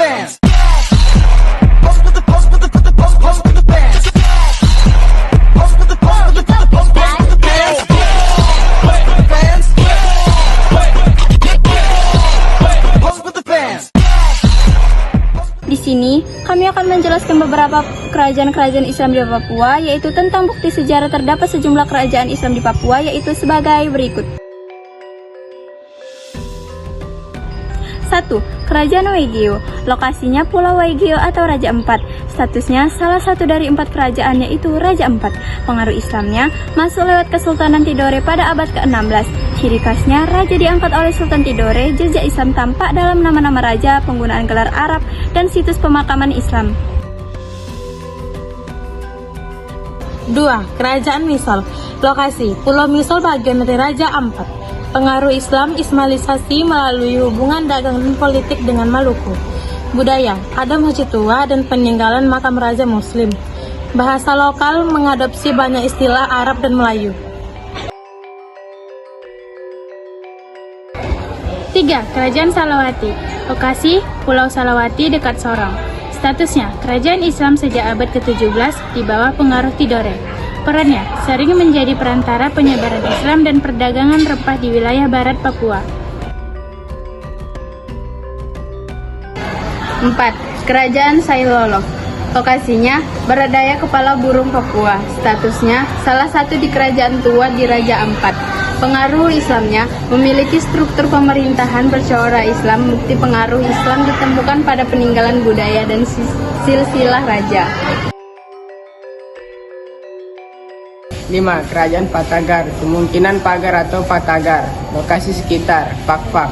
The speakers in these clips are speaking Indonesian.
fans. Di sini, kami akan menjelaskan beberapa kerajaan-kerajaan Islam di Papua, yaitu tentang bukti sejarah terdapat sejumlah kerajaan Islam di Papua, yaitu sebagai berikut. 1. Kerajaan Waigeo. Lokasinya Pulau Waigeo atau Raja Empat. Statusnya salah satu dari 4 kerajaan, yaitu Raja Empat. Pengaruh Islamnya masuk lewat Kesultanan Tidore pada abad ke-16. Ciri khasnya, raja diangkat oleh Sultan Tidore, jejak Islam tampak dalam nama-nama raja, penggunaan gelar Arab, dan situs pemakaman Islam. 2. Kerajaan Misol. Lokasi Pulau Misol bagian dari Raja Ampat. Pengaruh Islam Ismailisasi melalui hubungan dagang dan politik dengan Maluku. Budaya, ada masjid tua dan peninggalan makam raja muslim. Bahasa lokal mengadopsi banyak istilah Arab dan Melayu. 3. Kerajaan Salawati. Lokasi Pulau Salawati dekat Sorong. Statusnya kerajaan Islam sejak abad ke-17 di bawah pengaruh Tidore. Perannya sering menjadi perantara penyebaran Islam dan perdagangan rempah di wilayah barat Papua. 4. Kerajaan Sailolo. Lokasinya Baradaya Kepala Burung Papua. Statusnya salah satu di kerajaan tua di Raja Ampat. Pengaruh Islamnya memiliki struktur pemerintahan bercorak Islam. Bukti pengaruh Islam ditemukan pada peninggalan budaya dan silsilah raja. 5. Kerajaan Patagar. Kemungkinan pagar atau patagar. Lokasi sekitar Pakpak.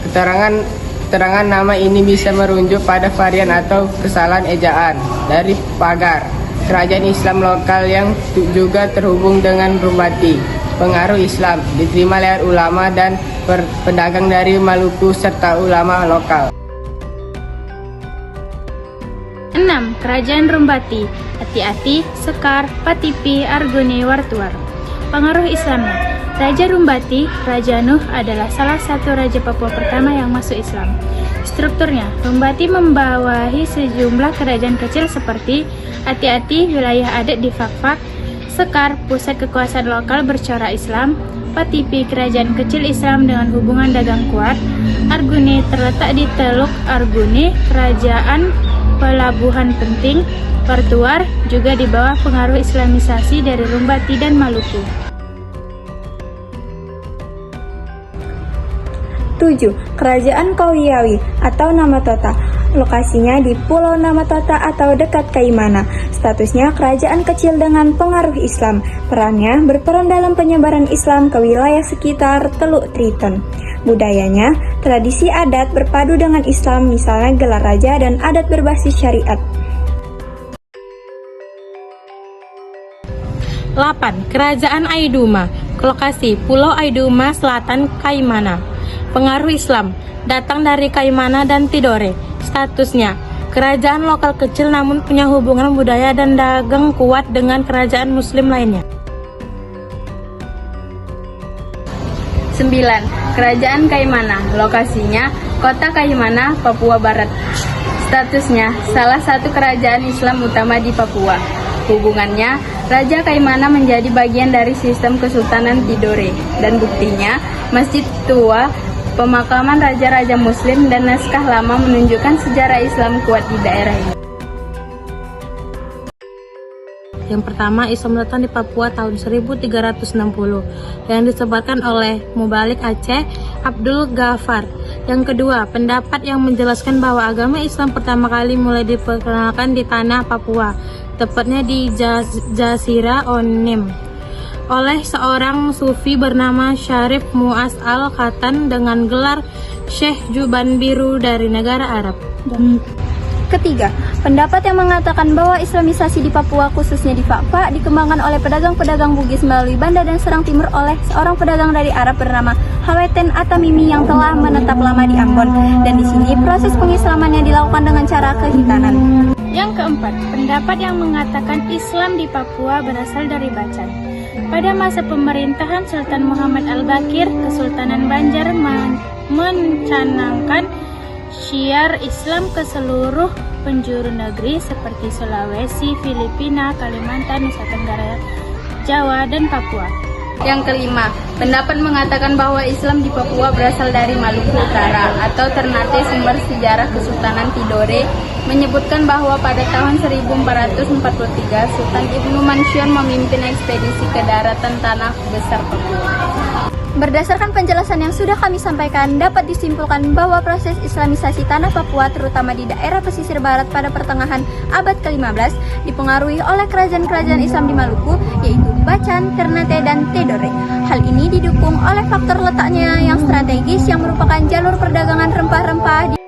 Keterangan nama ini bisa merujuk pada varian atau kesalahan ejaan dari pagar. Kerajaan Islam lokal yang juga terhubung dengan Rumbati. Pengaruh Islam diterima lewat ulama dan pedagang dari Maluku serta ulama lokal. 6. Kerajaan Rumbati. Ati-Ati, Sekar, Patipi, Arguni, Wartuar. Pengaruh Islamnya. Raja Rumbati, Raja Nuh adalah salah satu raja Papua pertama yang masuk Islam. Strukturnya, Rumbati membawahi sejumlah kerajaan kecil seperti Ati-Ati, wilayah adat di Fakfak, Sekar, pusat kekuasaan lokal bercorak Islam, Patipi, kerajaan kecil Islam dengan hubungan dagang kuat, Arguni terletak di Teluk Arguni, kerajaan pelabuhan penting, Wartuar juga di bawah pengaruh Islamisasi dari Rumbati dan Maluku. 7. Kerajaan Kauyawi atau Namatota. Lokasinya di Pulau Namatota atau dekat Kaimana. Statusnya kerajaan kecil dengan pengaruh Islam. Perannya berperan dalam penyebaran Islam ke wilayah sekitar Teluk Triton. Budayanya, tradisi adat berpadu dengan Islam, misalnya gelar raja dan adat berbasis syariat. 8. Kerajaan Aiduma. Lokasi Pulau Aiduma Selatan, Kaimana. Pengaruh Islam datang dari Kaimana dan Tidore. Statusnya kerajaan lokal kecil namun punya hubungan budaya dan dagang kuat dengan kerajaan muslim lainnya. 9. Kerajaan Kaimana. Lokasinya Kota Kaimana, Papua Barat. Statusnya salah satu kerajaan Islam utama di Papua. Hubungannya, Raja Kaimana menjadi bagian dari sistem Kesultanan Tidore, dan buktinya masjid tua, pemakaman raja-raja muslim, dan naskah lama menunjukkan sejarah Islam kuat di daerah ini. Yang pertama, Islam datang di Papua tahun 1360 yang disebarkan oleh Mubalik Aceh Abdul Ghaffar. Yang kedua, pendapat yang menjelaskan bahwa agama Islam pertama kali mulai diperkenalkan di tanah Papua, tepatnya di Jazirah Onim, oleh seorang sufi bernama Syarif Mu'az Al-Khatan dengan gelar Syekh Juban Biru dari negara Arab. Ketiga, pendapat yang mengatakan bahwa Islamisasi di Papua khususnya di Fakfak dikembangkan oleh pedagang-pedagang Bugis melalui Banda dan Serang Timur oleh seorang pedagang dari Arab bernama Haweten Atamimi yang telah menetap lama di Ambon, dan di sini proses pengislamannya dilakukan dengan cara kehitanan. Yang keempat, pendapat yang mengatakan Islam di Papua berasal dari Bacan. Pada masa pemerintahan Sultan Muhammad Al-Bakir, Kesultanan Banjar mencanangkan Syiar Islam ke seluruh penjuru negeri seperti Sulawesi, Filipina, Kalimantan, Nusa Tenggara, Jawa, dan Papua. Yang kelima, pendapat mengatakan bahwa Islam di Papua berasal dari Maluku Utara atau Ternate. Sumber sejarah Kesultanan Tidore menyebutkan bahwa pada tahun 1443 Sultan Ibnu Mansur memimpin ekspedisi ke daratan tanah besar Papua. Berdasarkan penjelasan yang sudah kami sampaikan, dapat disimpulkan bahwa proses Islamisasi tanah Papua terutama di daerah pesisir barat pada pertengahan abad ke-15 dipengaruhi oleh kerajaan-kerajaan Islam di Maluku, yaitu Bacan, Ternate, dan Tidore. Hal ini didukung oleh faktor letaknya yang strategis yang merupakan jalur perdagangan rempah-rempah di